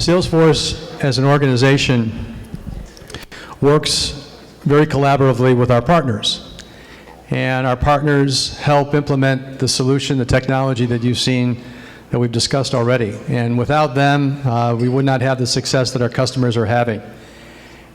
Salesforce, as an organization, works very collaboratively with our partners. And our partners help implement the solution, the technology that you've seen that we've discussed already. And without them, we would not have the success that our customers are having.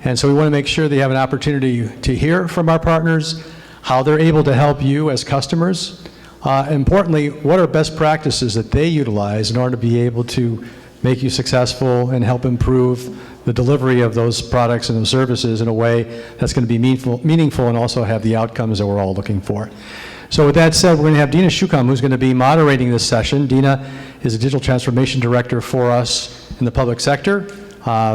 And so we want to make sure they have an opportunity to hear from our partners, how they're able to help you as customers. Importantly, what are best practices that they utilize in order to be able to make you successful and help improve the delivery of those products and those services in a way that's going to be meaningful and also have the outcomes that we're all looking for. So with that said, we're going to have Dina Shukam, who's going to be moderating this session. Dina is a digital transformation director for us in the public sector,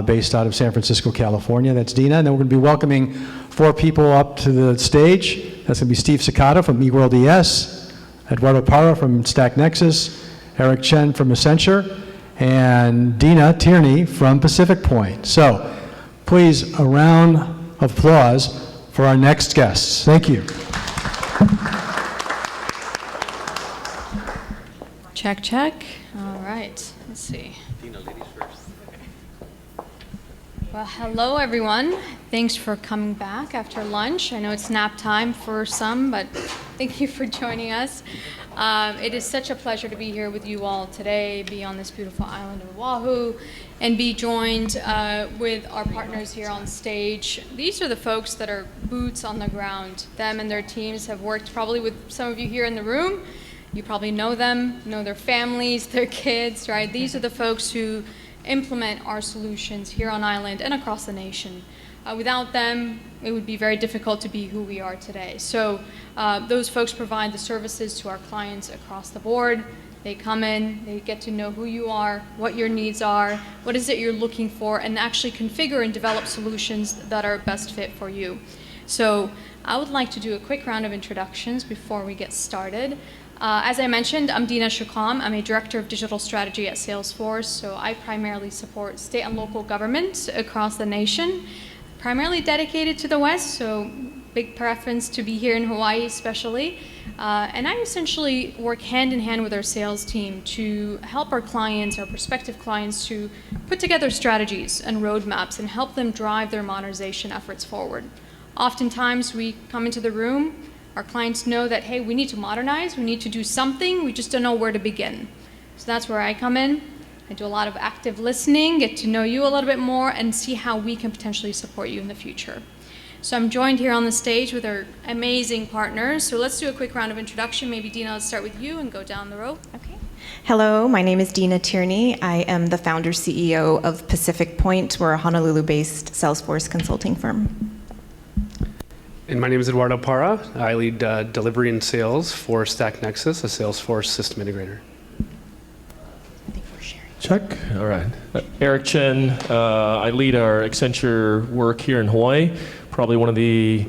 based out of San Francisco, California. That's Dina. And then we're going to be welcoming 4 people up to the stage. That's going to be Steve Cicada from eWorld ES, Eduardo Parra from StackNexus, Eric Chen from Accenture, and Dina Tierney from Pacific Point. So please, a round of applause for our next guests. Thank you. Check, check. All right, let's see. Dina, ladies first. Well, hello everyone. Thanks for coming back after lunch. I know it's nap time for some, but thank you for joining us. It is such a pleasure to be here with you all today, be on this beautiful island of Oahu, and be joined with our partners here on stage. These are the folks that are boots on the ground. Them and their teams have worked probably with some of you here in the room. You probably know them, know their families, their kids, right? These are the folks who implement our solutions here on island and across the nation. Without them, it would be very difficult to be who we are today. So those folks provide the services to our clients across the board. They come in, they get to know who you are, what your needs are, what is it you're looking for, and actually configure and develop solutions that are best fit for you. So I would like to do a quick round of introductions before we get started. As I mentioned, I'm Dina Shukam. I'm a director of digital strategy at Salesforce. So I primarily support state and local government across the nation, primarily dedicated to the West, so big preference to be here in Hawaii especially. And I essentially work hand in hand with our sales team to help our clients, our prospective clients, to put together strategies and roadmaps and help them drive their modernization efforts forward. Oftentimes we come into the room, our clients know that, hey, we need to modernize, we need to do something, we just don't know where to begin. So that's where I come in. I do a lot of active listening, get to know you a little bit more, and see how we can potentially support you in the future. So I'm joined here on the stage with our amazing partners. So let's do a quick round of introduction. Maybe Dina, let's start with you and go down the row. Okay. Hello, my name is Dina Tierney. I am the founder CEO of Pacific Point. We're a Honolulu-based Salesforce consulting firm. And my name is Eduardo Parra. I lead delivery and sales for StackNexus, a Salesforce system integrator. Check. All right. Eric Chen. I lead our Accenture work here in Hawaii. Probably one of the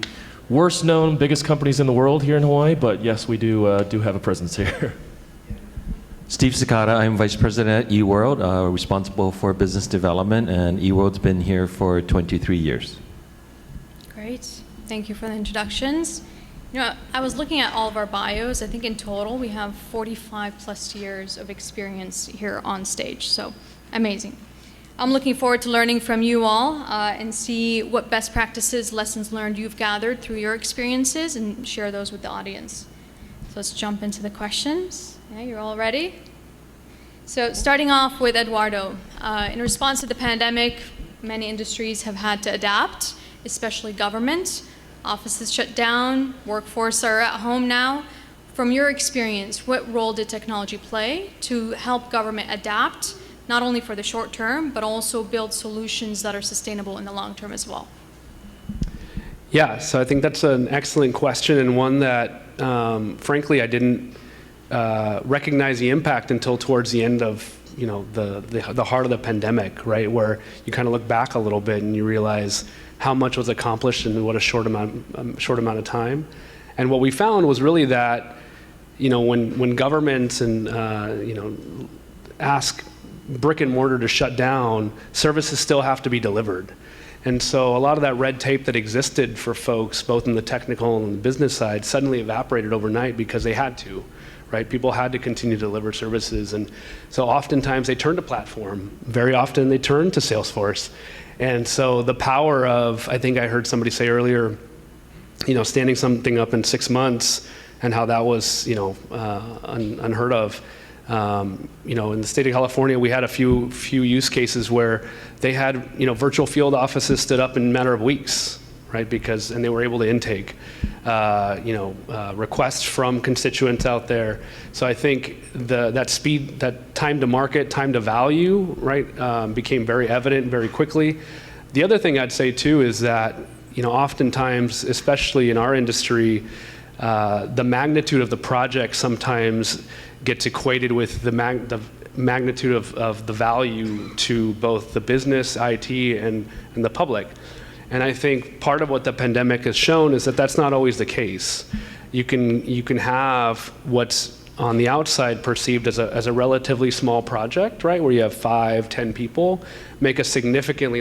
worst known, biggest companies in the world here in Hawaii, but yes, we do have a presence here. Steve Cicada. I'm vice president at eWorld, responsible for business development, and eWorld's been here for 23 years. Great. Thank you for the introductions. You know, I was looking at all of our bios. I think in total we have 45 plus years of experience here on stage, so amazing. I'm looking forward to learning from you all and see what best practices, lessons learned you've gathered through your experiences and share those with the audience. So let's jump into the questions. Yeah, you're all ready? So starting off with Eduardo. In response to the pandemic, many industries have had to adapt, especially government. Offices shut down, workforce are at home now. From your experience, what role did technology play to help government adapt, not only for the short term, but also build solutions that are sustainable in the long term as well? Yeah, so I think that's an excellent question, and one that, frankly, I didn't recognize the impact until towards the end of the heart of the pandemic, right? Where you kind of look back a little bit and you realize how much was accomplished in what a short amount of time. And what we found was really that, when governments and ask brick and mortar to shut down, services still have to be delivered. And so a lot of that red tape that existed for folks, both in the technical and the business side, suddenly evaporated overnight because they had to, right? People had to continue to deliver services. And so oftentimes they turn to platform. Very often they turn to Salesforce. And so the power of, I think I heard somebody say earlier, standing something up in 6 months and how that was, unheard of. In the state of California, we had a few use cases where they had, virtual field offices stood up in a matter of weeks, right? And they were able to intake, requests from constituents out there. So I think that speed, that time to market, time to value, right, became very evident very quickly. The other thing I'd say too is that, oftentimes, especially in our industry, the magnitude of the project sometimes gets equated with the magnitude of the value to both the business, IT, and the public. And I think part of what the pandemic has shown is that that's not always the case. You can have what's on the outside perceived as a relatively small project, right, where you have 5, 10 people, make a significant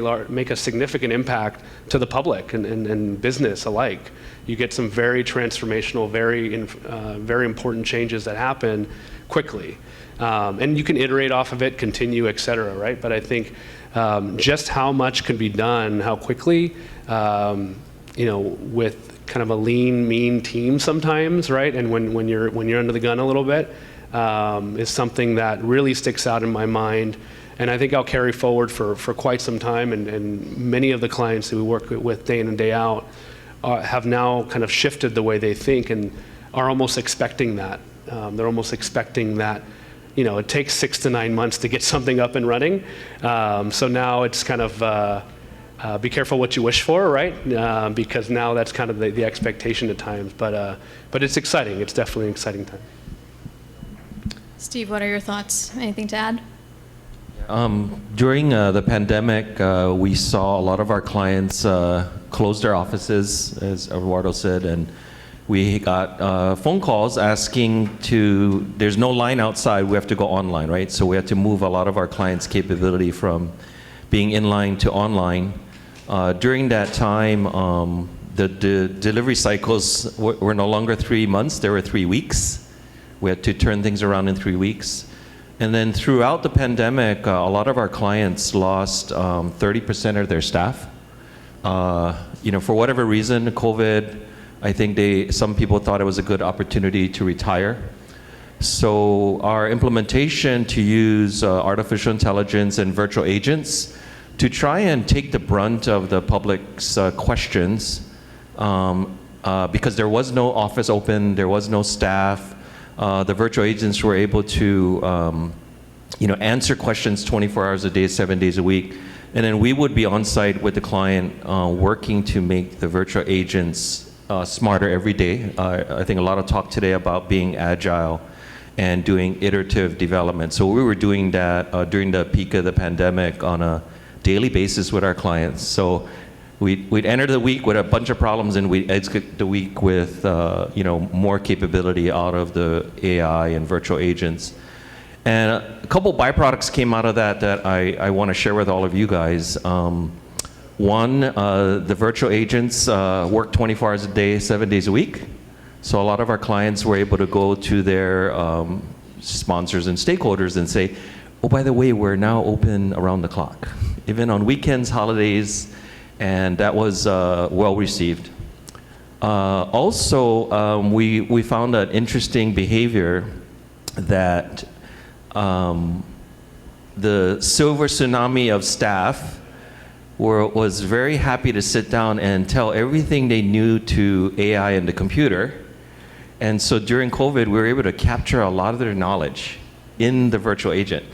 impact to the public and business alike. You get some very transformational, very important changes that happen quickly. And you can iterate off of it, continue, et cetera, right? But I think just how much can be done, how quickly, with kind of a lean, mean team sometimes, right? And when you're under the gun a little bit, is something that really sticks out in my mind. And I think I'll carry forward for quite some time. And many of the clients that we work with day in and day out have now kind of shifted the way they think and are almost expecting that. They're almost expecting that, it takes 6 to 9 months to get something up and running. So now it's kind of, be careful what you wish for, right? Because now that's kind of the expectation at times. But it's exciting. It's definitely an exciting time. Steve, what are your thoughts? Anything to add? During the pandemic, we saw a lot of our clients close their offices, as Eduardo said, and we got phone calls asking there's no line outside, we have to go online, right? So we had to move a lot of our clients' capability from being in line to online. During that time, the delivery cycles were no longer 3 months, they were 3 weeks. We had to turn things around in 3 weeks. And then throughout the pandemic, a lot of our clients lost 30% of their staff. For whatever reason, COVID, I think some people thought it was a good opportunity to retire. So our implementation to use artificial intelligence and virtual agents to try and take the brunt of the public's questions, because there was no office open, there was no staff. The virtual agents were able to answer questions 24 hours a day, 7 days a week. And then we would be on site with the client working to make the virtual agents smarter every day. I think a lot of talk today about being agile and doing iterative development. So we were doing that during the peak of the pandemic on a daily basis with our clients. So we'd enter the week with a bunch of problems and we'd exit the week with more capability out of the AI and virtual agents. And a couple byproducts came out of that I want to share with all of you guys. One, the virtual agents work 24 hours a day, 7 days a week. So a lot of our clients were able to go to their sponsors and stakeholders and say, oh, by the way, we're now open around the clock, even on weekends, holidays, and that was well received. Also, we found an interesting behavior that the silver tsunami of staff was very happy to sit down and tell everything they knew to AI and the computer. And so during COVID, we were able to capture a lot of their knowledge in the virtual agent.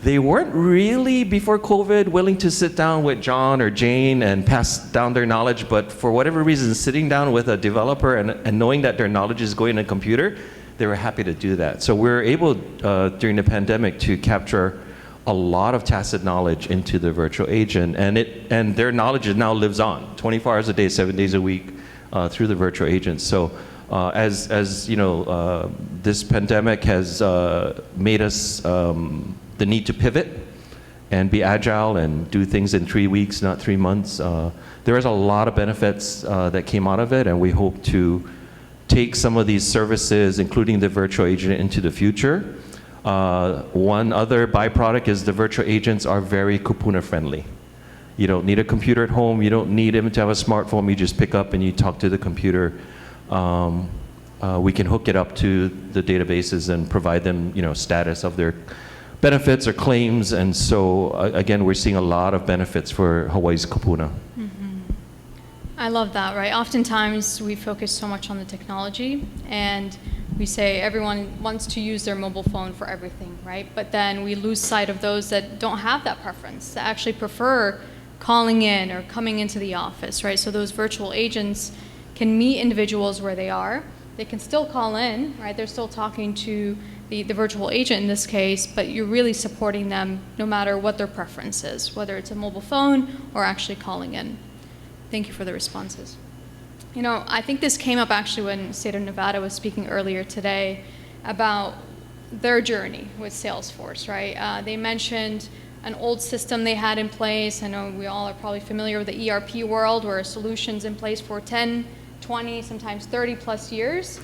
They weren't really, before COVID, willing to sit down with John or Jane and pass down their knowledge, but for whatever reason, sitting down with a developer and knowing that their knowledge is going in a computer, they were happy to do that. So we were able, during the pandemic, to capture a lot of tacit knowledge into the virtual agent, and their knowledge now lives on, 24 hours a day, 7 days a week, through the virtual agent. So as you know, this pandemic has made us the need to pivot and be agile and do things in 3 weeks, not 3 months. There is a lot of benefits that came out of it, and we hope to take some of these services, including the virtual agent, into the future. One other byproduct is the virtual agents are very Kupuna friendly. You don't need a computer at home. You don't need them to have a smartphone. You just pick up and you talk to the computer. We can hook it up to the databases and provide them, status of their benefits or claims. And so, again, we're seeing a lot of benefits for Hawaii's Kupuna. I love that, right? Oftentimes we focus so much on the technology and we say everyone wants to use their mobile phone for everything, right? But then we lose sight of those that don't have that preference, that actually prefer calling in or coming into the office, right? So those virtual agents can meet individuals where they are. They can still call in, right? They're still talking to the virtual agent in this case, but you're really supporting them no matter what their preference is, whether it's a mobile phone or actually calling in. Thank you for the responses. I think this came up actually when the state of Nevada was speaking earlier today about their journey with Salesforce, right? They mentioned an old system they had in place. I know we all are probably familiar with the ERP world where a solution's in place for 10, 20, sometimes 30 plus years.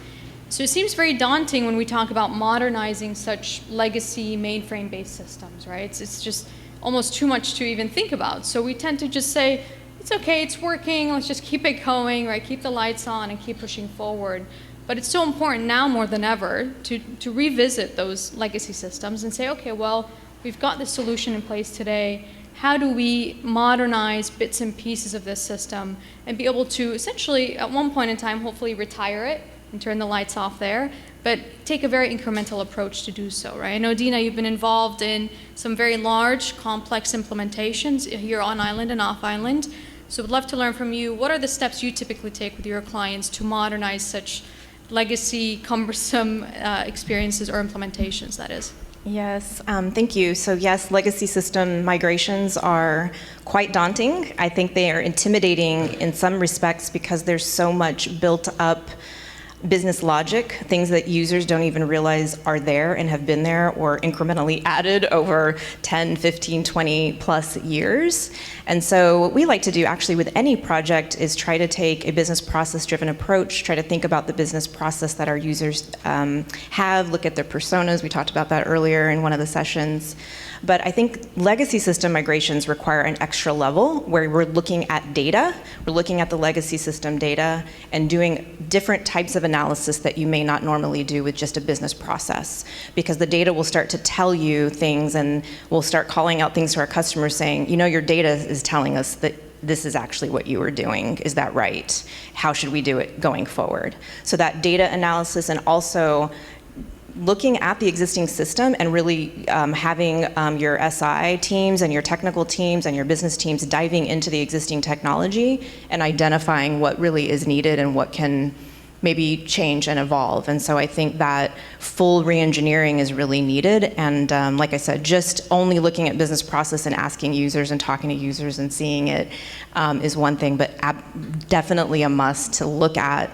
So it seems very daunting when we talk about modernizing such legacy mainframe-based systems, right? It's just almost too much to even think about. So we tend to just say, it's okay, it's working, let's just keep it going, right? Keep the lights on and keep pushing forward. But it's so important now more than ever to revisit those legacy systems and say, okay, well, we've got this solution in place today. How do we modernize bits and pieces of this system and be able to essentially, at one point in time, hopefully retire it and turn the lights off there, but take a very incremental approach to do so, right? I know, Dina, you've been involved in some very large, complex implementations here on island and off island. So we'd love to learn from you, what are the steps you typically take with your clients to modernize such legacy, cumbersome experiences or implementations, that is? Yes, thank you. So yes, legacy system migrations are quite daunting. I think they are intimidating in some respects because there's so much built up business logic, things that users don't even realize are there and have been there or incrementally added over 10, 15, 20 plus years. And so what we like to do actually with any project is try to take a business process driven approach, try to think about the business process that our users have, look at their personas. We talked about that earlier in one of the sessions. But I think legacy system migrations require an extra level where we're looking at data, we're looking at the legacy system data and doing different types of analysis that you may not normally do with just a business process. Because the data will start to tell you things and we'll start calling out things to our customers saying, your data is telling us that this is actually what you were doing. Is that right? How should we do it going forward? So that data analysis and also looking at the existing system and really having your SI teams and your technical teams and your business teams diving into the existing technology and identifying what really is needed and what can maybe change and evolve. And so I think that full re-engineering is really needed. And like I said, just only looking at business process and asking users and talking to users and seeing it is one thing, but definitely a must to look at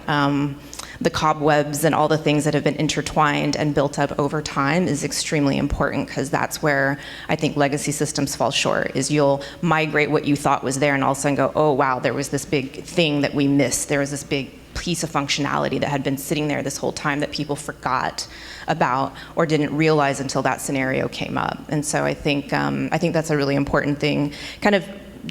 the cobwebs and all the things that have been intertwined and built up over time is extremely important, because that's where I think legacy systems fall short, is you'll migrate what you thought was there and all of a sudden go, oh wow, there was this big thing that we missed. There was this big piece of functionality that had been sitting there this whole time that people forgot about or didn't realize until that scenario came up. And so I think that's a really important thing. Kind of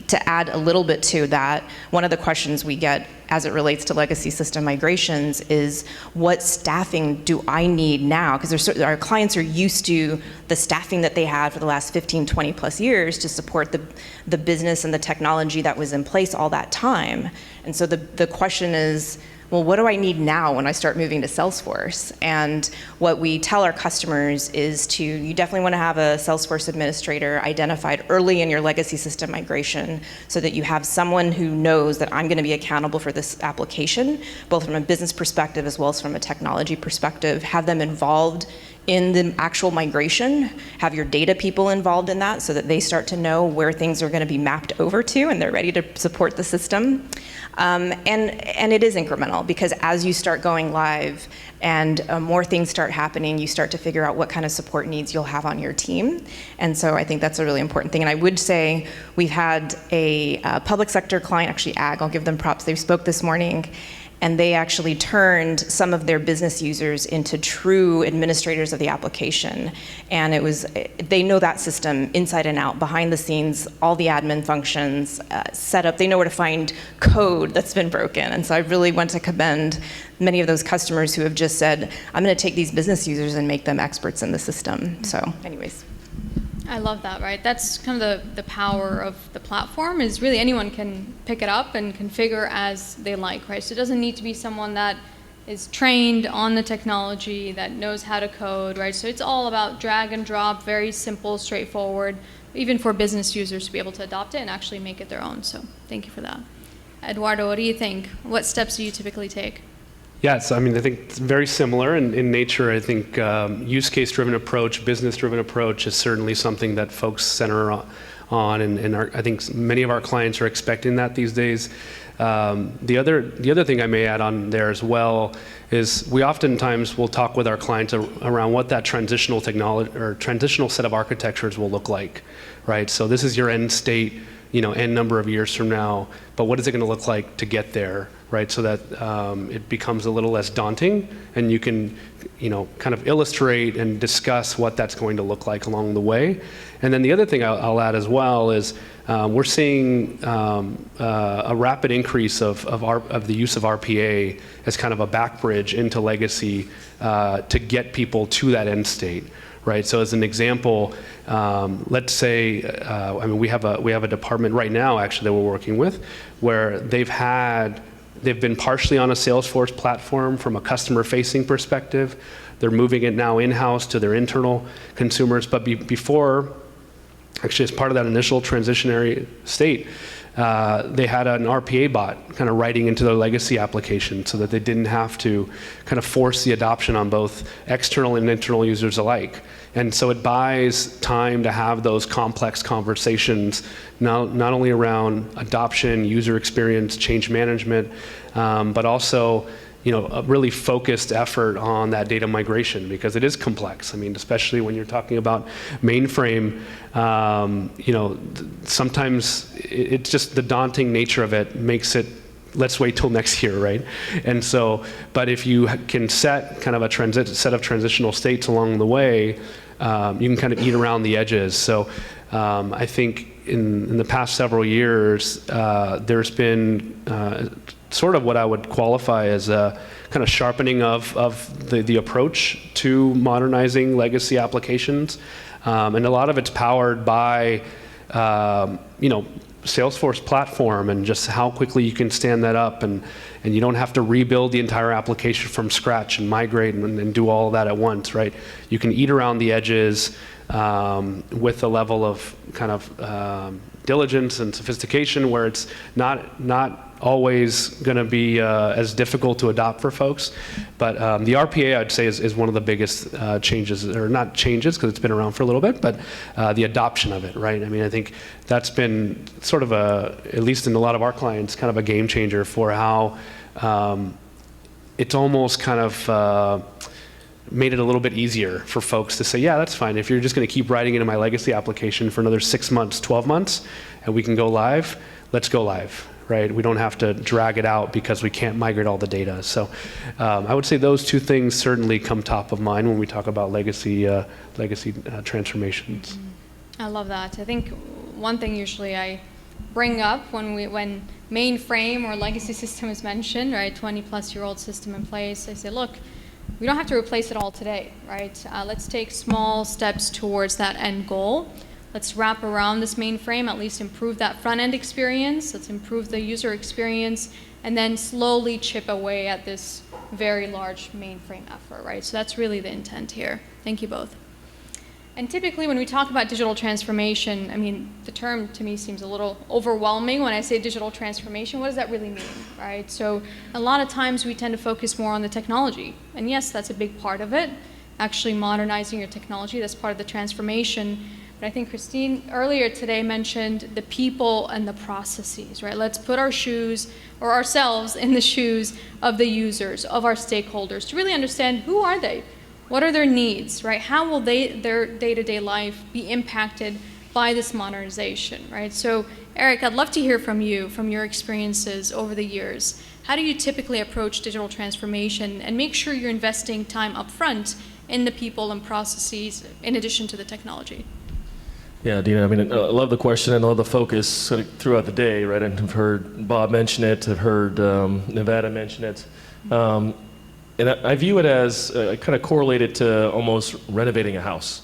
to add a little bit to that, one of the questions we get as it relates to legacy system migrations is, what staffing do I need now? Because our clients are used to the staffing that they had for the last 15, 20 plus years to support the business and the technology that was in place all that time. And so the question is, well, what do I need now when I start moving to Salesforce? And what we tell our customers is you definitely want to have a Salesforce administrator identified early in your legacy system migration so that you have someone who knows that I'm going to be accountable for this application, both from a business perspective as well as from a technology perspective. Have them involved in the actual migration, have your data people involved in that so that they start to know where things are going to be mapped over to and they're ready to support the system. And it is incremental, because as you start going live and more things start happening, you start to figure out what kind of support needs you'll have on your team. And so I think that's a really important thing. And I would say we've had a public sector client, actually ag, I'll give them props, they spoke this morning, and they actually turned some of their business users into true administrators of the application. And they know that system inside and out, behind the scenes, all the admin functions, setup. They know where to find code that's been broken. And so I really want to commend many of those customers who have just said, I'm going to take these business users and make them experts in the system. So anyways. I love that, right? That's kind of the power of the platform, is really anyone can pick it up and configure as they like, right? So it doesn't need to be someone that is trained on the technology, that knows how to code, right? So it's all about drag and drop, very simple, straightforward, even for business users to be able to adopt it and actually make it their own. So thank you for that. Eduardo, what do you think? What steps do you typically take? Yes, I mean, I think it's very similar in nature. I think use case-driven approach, business-driven approach is certainly something that folks center on, and I think many of our clients are expecting that these days. The other thing I may add on there as well is we oftentimes will talk with our clients around what that transitional technology or transitional set of architectures will look like, right? So this is your end state, n number of years from now, but what is it going to look like to get there, right? So that it becomes a little less daunting, and you can, kind of illustrate and discuss what that's going to look like along the way. And then the other thing I'll add as well is we're seeing a rapid increase of the use of RPA as kind of a back bridge into legacy to get people to that end state. Right. So as an example, let's say, we have a department right now actually that we're working with, where they've been partially on a Salesforce platform from a customer-facing perspective. They're moving it now in-house to their internal consumers, but before, actually as part of that initial transitionary state, they had an RPA bot kind of writing into their legacy application so that they didn't have to kind of force the adoption on both external and internal users alike. And so it buys time to have those complex conversations, not only around adoption, user experience, change management, but also a really focused effort on that data migration, because it is complex. I mean, especially when you're talking about mainframe, sometimes it's just the daunting nature of it makes it, let's wait till next year, right? And so, but if you can set kind of a set of transitional states along the way, you can kind of eat around the edges. So I think in the past several years, there's been sort of what I would qualify as a kind of sharpening of the approach to modernizing legacy applications. And a lot of it's powered by, Salesforce platform and just how quickly you can stand that up, and you don't have to rebuild the entire application from scratch and migrate and do all of that at once, right? You can eat around the edges with a level of kind of diligence and sophistication where it's not always going to be as difficult to adopt for folks. But the RPA, I'd say, is one of the biggest changes, or not changes because it's been around for a little bit, but the adoption of it, right? I mean, I think that's been sort of at least in a lot of our clients, kind of a game changer for how it's almost kind of made it a little bit easier for folks to say, yeah, that's fine. If you're just going to keep writing into my legacy application for another 6 months, 12 months, and we can go live, let's go live. Right? We don't have to drag it out because we can't migrate all the data. So I would say those two things certainly come top of mind when we talk about legacy transformations. I love that. I think one thing usually I bring up when mainframe or legacy system is mentioned, right, 20-plus-year-old system in place, I say, look, we don't have to replace it all today, right? Let's take small steps towards that end goal. Let's wrap around this mainframe, at least improve that front-end experience. Let's improve the user experience, and then slowly chip away at this very large mainframe effort, right? So that's really the intent here. Thank you both. And typically when we talk about digital transformation, I mean, the term to me seems a little overwhelming when I say digital transformation. What does that really mean, right? So a lot of times we tend to focus more on the technology. And yes, that's a big part of it. Actually modernizing your technology, that's part of the transformation. But I think Christine earlier today mentioned the people and the processes, right? Let's put our shoes or ourselves in the shoes of the users, of our stakeholders, to really understand who are they? What are their needs, right? How will their day-to-day life be impacted by this modernization, right? So, Eric, I'd love to hear from you, from your experiences over the years. How do you typically approach digital transformation and make sure you're investing time upfront in the people and processes in addition to the technology? Yeah, Dina, I mean, I love the question and I love the focus sort of throughout the day, right? And I've heard Bob mention it, I've heard Nevada mention it. And I view it as kind of correlated to almost renovating a house,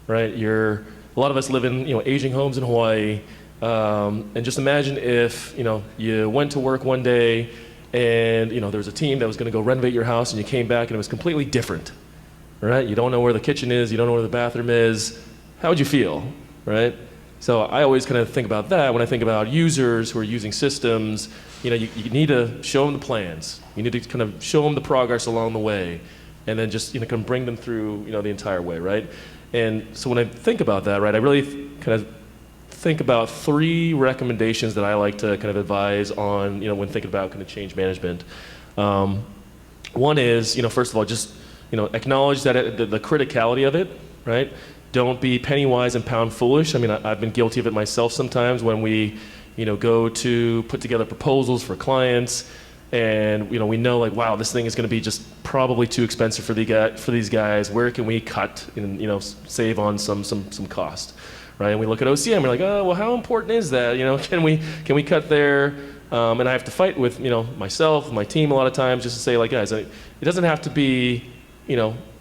right? A lot of us live in aging homes in Hawaii, and just imagine if you went to work one day and there was a team that was going to go renovate your house and you came back and it was completely different, right? You don't know where the kitchen is, you don't know where the bathroom is. How would you feel, right? So I always kind of think about that when I think about users who are using systems. You need to show them the plans. You need to kind of show them the progress along the way, and then just kind of bring them through the entire way, right? And so when I think about that, right, I really kind of think about 3 recommendations that I like to kind of advise on, when thinking about kind of change management. One is, first of all, just acknowledge that the criticality of it, right? Don't be penny wise and pound foolish. I mean, I've been guilty of it myself sometimes when we, go to put together proposals for clients, and we know like, wow, this thing is going to be just probably too expensive for these guys. Where can we cut and save on some cost, right? And we look at OCM, and we're like, oh, well, how important is that? Can we cut there? And I have to fight with myself, my team a lot of times, just to say like, guys, it doesn't have to be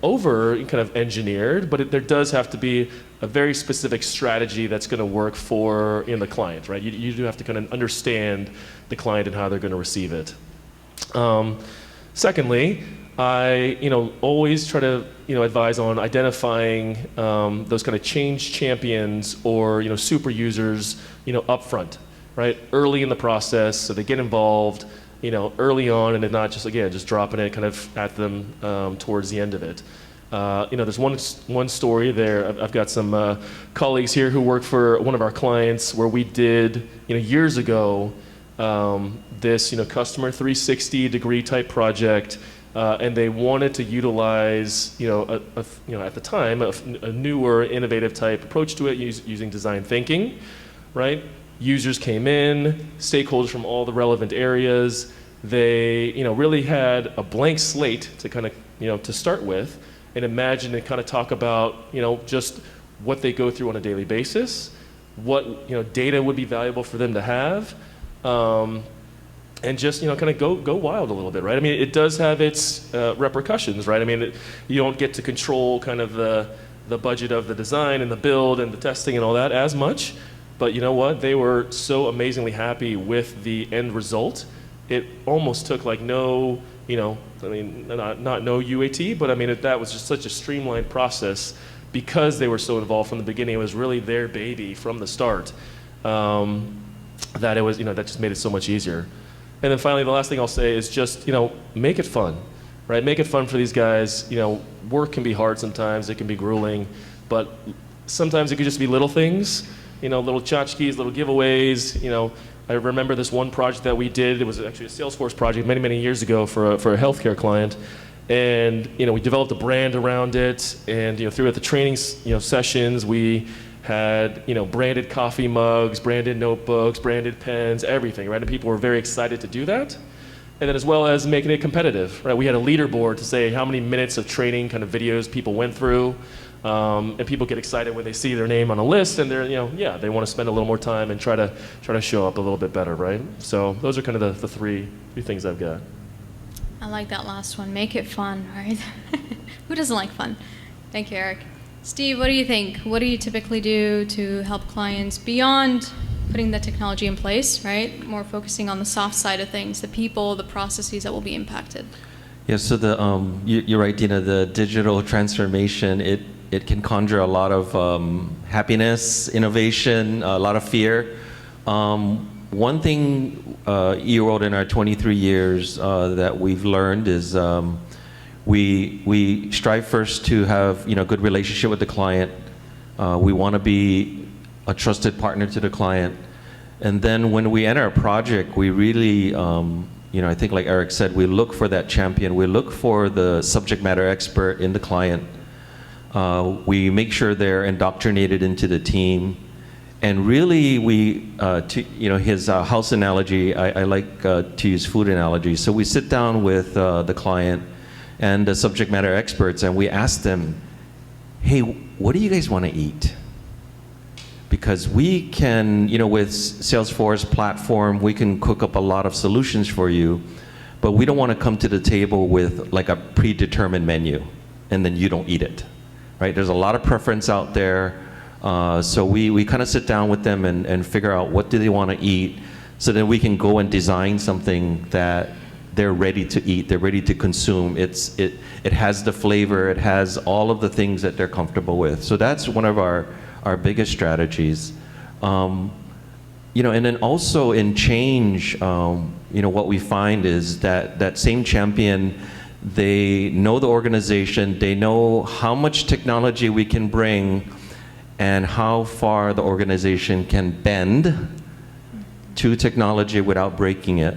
over kind of engineered, but there does have to be a very specific strategy that's going to work for the client, right? You do have to kind of understand the client and how they're going to receive it. Secondly, I always try to advise on identifying those kind of change champions or super users up front, right? Early in the process, so they get involved early on, and then not just just dropping it kind of at them towards the end of it. There's one story there. I've got some colleagues here who work for one of our clients where we did years ago this customer 360-degree type project, and they wanted to utilize at the time a newer, innovative type approach to it using design thinking, right? Users came in, stakeholders from all the relevant areas. They really had a blank slate to kind of to start with, and imagine and kind of talk about just what they go through on a daily basis, what data would be valuable for them to have, and just kind of go wild a little bit, right? I mean, it does have its repercussions, right? I mean, you don't get to control kind of the budget of the design and the build and the testing and all that as much, but you know what? They were so amazingly happy with the end result. It almost took like no, I mean, not no UAT, but I mean, that was just such a streamlined process because they were so involved from the beginning. It was really their baby from the start, that it was, that just made it so much easier. And then finally, the last thing I'll say is just, make it fun, right? Make it fun for these guys. Work can be hard sometimes, it can be grueling, but sometimes it could just be little things, little tchotchkes, little giveaways. I remember this one project that we did. It was actually a Salesforce project many, many years ago for a healthcare client. And, we developed a brand around it. And, throughout the training, sessions, we had, branded coffee mugs, branded notebooks, branded pens, everything, right? And people were very excited to do that. And then as well as making it competitive, right? We had a leaderboard to say how many minutes of training kind of videos people went through. And people get excited when they see their name on a list, and they're, they want to spend a little more time and try to show up a little bit better, right? So those are kind of the three things I've got. I like that last one. Make it fun, right? Who doesn't like fun? Thank you, Eric. Steve, what do you think? What do you typically do to help clients beyond putting the technology in place, right? More focusing on the soft side of things, the people, the processes that will be impacted. Yeah, so you're right, Dina, the digital transformation, it can conjure a lot of happiness, innovation, a lot of fear. One thing E-World in our 23 years that we've learned is we strive first to have good relationship with the client. We want to be a trusted partner to the client. And then when we enter a project, we really, I think like Eric said, we look for that champion. We look for the subject matter expert in the client. We make sure they're indoctrinated into the team. And really, his house analogy, I like to use food analogy. So we sit down with the client and the subject matter experts, and we ask them, hey, what do you guys want to eat? Because we can, with Salesforce platform, we can cook up a lot of solutions for you, but we don't want to come to the table with like a predetermined menu, and then you don't eat it, right? There's a lot of preference out there. So we kind of sit down with them and figure out what do they want to eat, so that we can go and design something that they're ready to eat, they're ready to consume. It has the flavor, it has all of the things that they're comfortable with. So that's one of our biggest strategies. And then also in change, what we find is that same champion, they know the organization, they know how much technology we can bring and how far the organization can bend to technology without breaking it.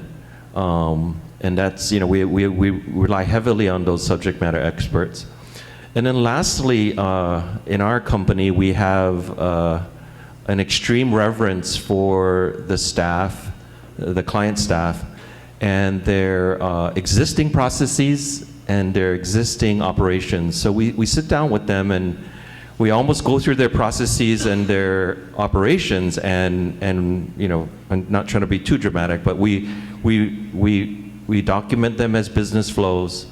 And that's, we rely heavily on those subject matter experts. And then lastly, in our company, we have an extreme reverence for the staff, the client staff, and their existing processes and their existing operations. So we sit down with them and we almost go through their processes and their operations, and I'm not trying to be too dramatic, but we document them as business flows,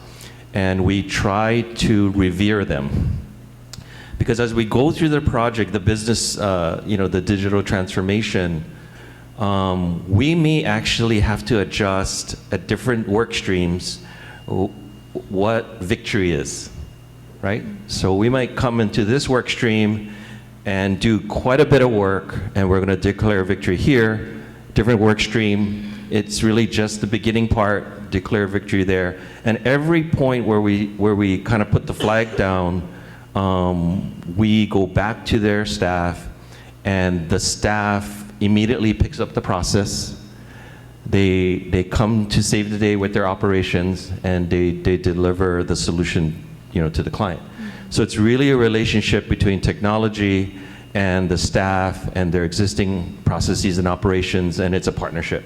and we try to revere them. Because as we go through the project, the business, the digital transformation, we may actually have to adjust at different work streams what victory is, right? So we might come into this work stream and do quite a bit of work, and we're going to declare victory here. Different work stream, it's really just the beginning part, declare victory there. And every point where we kind of put the flag down, we go back to their staff, and the staff immediately picks up the process. They come to save the day with their operations, and they deliver the solution, to the client. So it's really a relationship between technology and the staff and their existing processes and operations, and it's a partnership.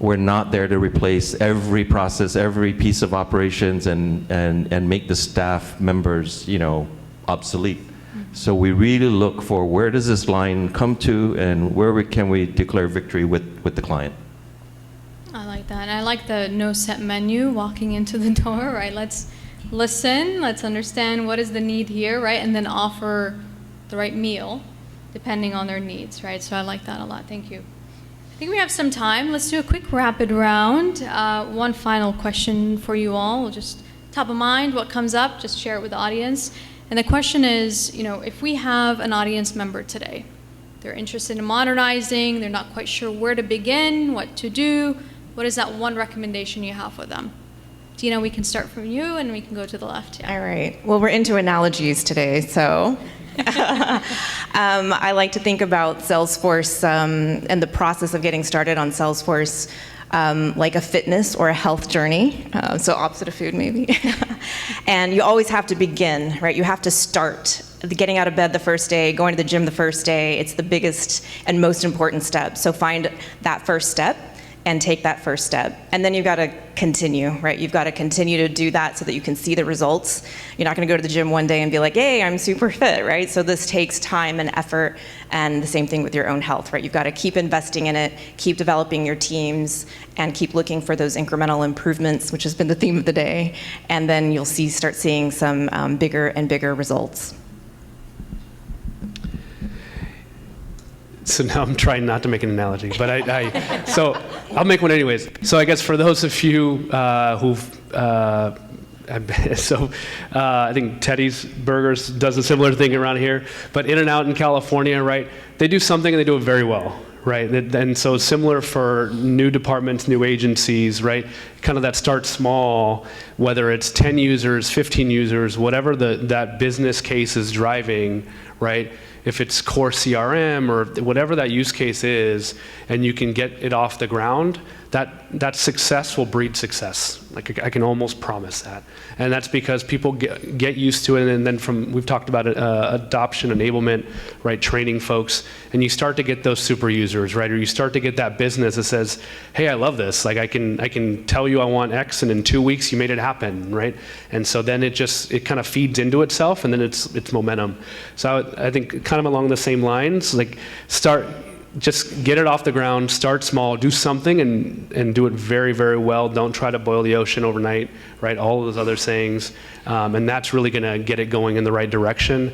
We're not there to replace every process, every piece of operations, and make the staff members, obsolete. So we really look for where does this line come to, and where can we declare victory with the client. I like that. I like the no set menu walking into the door, right? Let's listen, let's understand what is the need here, right? And then offer the right meal depending on their needs, right? So I like that a lot. Thank you. I think we have some time. Let's do a quick rapid round. One final question for you all. Just top of mind, what comes up, just share it with the audience. And the question is, if we have an audience member today, they're interested in modernizing, they're not quite sure where to begin, what to do, what is that one recommendation you have for them? Dina, we can start from you and we can go to the left. Yeah. All right. Well, we're into analogies today, so I like to think about Salesforce and the process of getting started on Salesforce like a fitness or a health journey, so opposite of food maybe. And you always have to begin, right? You have to start. Getting out of bed the first day, going to the gym the first day, it's the biggest and most important step. So find that first step and take that first step. And then you've got to continue, right? You've got to continue to do that so that you can see the results. You're not going to go to the gym one day and be like, hey, I'm super fit, right? So this takes time and effort, and the same thing with your own health, right? You've got to keep investing in it, keep developing your teams, and keep looking for those incremental improvements, which has been the theme of the day. And then you'll start seeing some bigger and bigger results. So now I'm trying not to make an analogy, but so I'll make one anyways. So I guess for those of you who've, I think Teddy's Burgers does a similar thing around here, but In-N-Out in California, right? They do something and they do it very well, right? And so similar for new departments, new agencies, right? Kind of that start small, whether it's 10 users, 15 users, whatever that business case is driving, right? If it's core CRM or whatever that use case is, and you can get it off the ground, that success will breed success, Like I can almost promise that. And that's because people get used to it, and then we've talked about adoption, enablement, right, training folks, and you start to get those super users, right, or you start to get that business that says, hey, I love this, like I can tell you I want X, and in 2 weeks you made it happen, right? And so then it kind of feeds into itself, and then it's momentum. So I think kind of along the same lines, like just get it off the ground, start small, do something, and do it very, very well. Don't try to boil the ocean overnight, right? All of those other sayings. And that's really going to get it going in the right direction.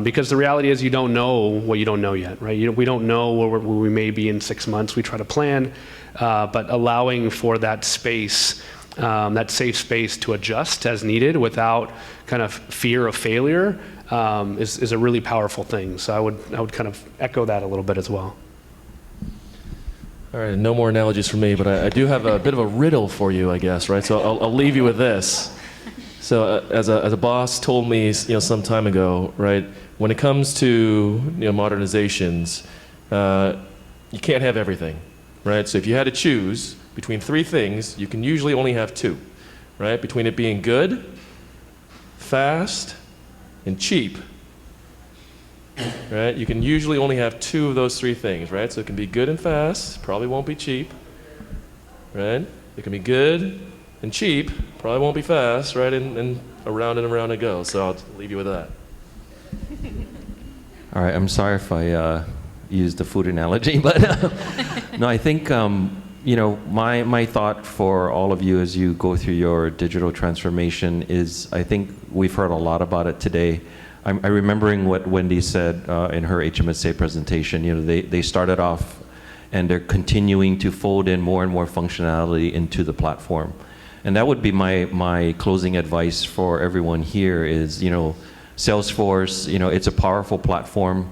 Because the reality is you don't know what you don't know yet, right? We don't know where we may be in 6 months. We try to plan, but allowing for that space, that safe space to adjust as needed without kind of fear of failure is a really powerful thing. So I would kind of echo that a little bit as well. All right, no more analogies from me, but I do have a bit of a riddle for you, I guess, right? So I'll leave you with this. So as a boss told me, some time ago, right, when it comes to modernizations, you can't have everything, right? So if you had to choose between 3 things, you can usually only have 2, right? Between it being good, fast, and cheap, right? You can usually only have 2 of those 3 things, right? So it can be good and fast, probably won't be cheap, right? It can be good and cheap, probably won't be fast, right? And around it goes. So I'll leave you with that. All right, I'm sorry if I used the food analogy, but no, I think my thought for all of you as you go through your digital transformation is, I think we've heard a lot about it today. I'm remembering what Wendy said in her HMSA presentation. They started off and they're continuing to fold in more and more functionality into the platform. And that would be my closing advice for everyone here is, Salesforce, it's a powerful platform.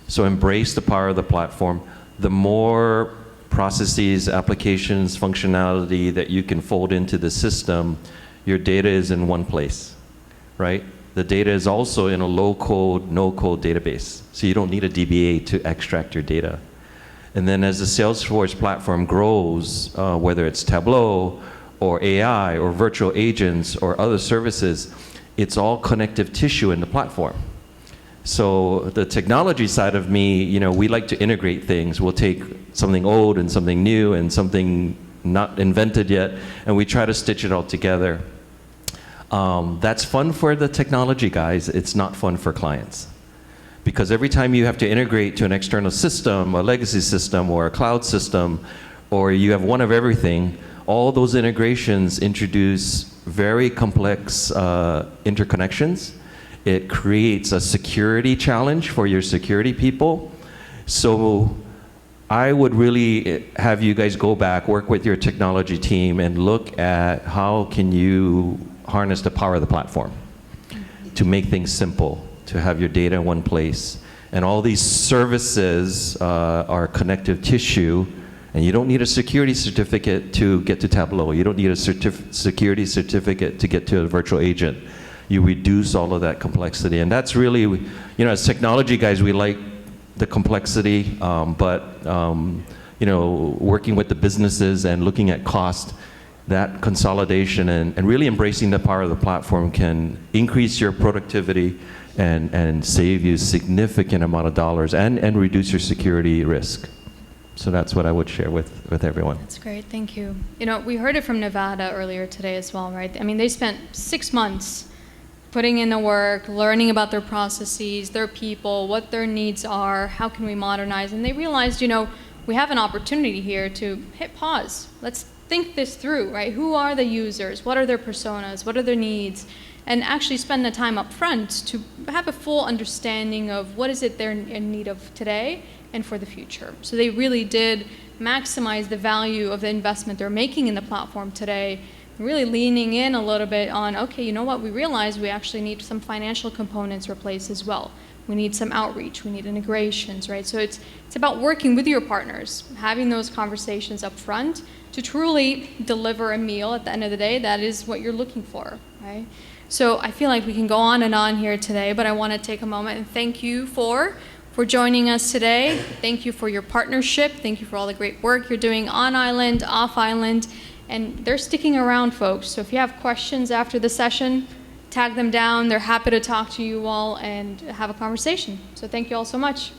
So embrace the power of the platform. The more processes, applications, functionality that you can fold into the system, your data is in one place, right? The data is also in a low-code, no-code database. So you don't need a DBA to extract your data. And then as the Salesforce platform grows, whether it's Tableau or AI or virtual agents or other services, it's all connective tissue in the platform. So the technology side of me, we like to integrate things. We'll take something old and something new and something not invented yet, and we try to stitch it all together. That's fun for the technology guys. It's not fun for clients. Because every time you have to integrate to an external system, a legacy system, or a cloud system, or you have one of everything, all those integrations introduce very complex interconnections. It creates a security challenge for your security people. So I would really have you guys go back, work with your technology team, and look at how can you harness the power of the platform to make things simple, to have your data in one place. And all these services are connective tissue, and you don't need a security certificate to get to Tableau. You don't need a security certificate to get to a virtual agent. You reduce all of that complexity. And that's really, as technology guys, we like the complexity, but working with the businesses and looking at cost, that consolidation and really embracing the power of the platform can increase your productivity and save you significant amount of dollars and reduce your security risk. So that's what I would share with everyone. That's great, thank you. We heard it from Nevada earlier today as well, right? I mean, they spent 6 months putting in the work, learning about their processes, their people, what their needs are, how can we modernize, and they realized, we have an opportunity here to hit pause. Let's think this through, right? Who are the users? What are their personas? What are their needs? And actually spend the time up front to have a full understanding of what is it they're in need of today and for the future. So they really did maximize the value of the investment they're making in the platform today, really leaning in a little bit on, okay, you know what, we realize we actually need some financial components replaced as well. We need some outreach, we need integrations, right? So it's about working with your partners, having those conversations up front to truly deliver a meal at the end of the day that is what you're looking for, right? So I feel like we can go on and on here today, but I want to take a moment and thank you for joining us today. Thank you for your partnership. Thank you for all the great work you're doing on island, off island. And they're sticking around, folks. So if you have questions after the session, tag them down. They're happy to talk to you all and have a conversation. So thank you all so much.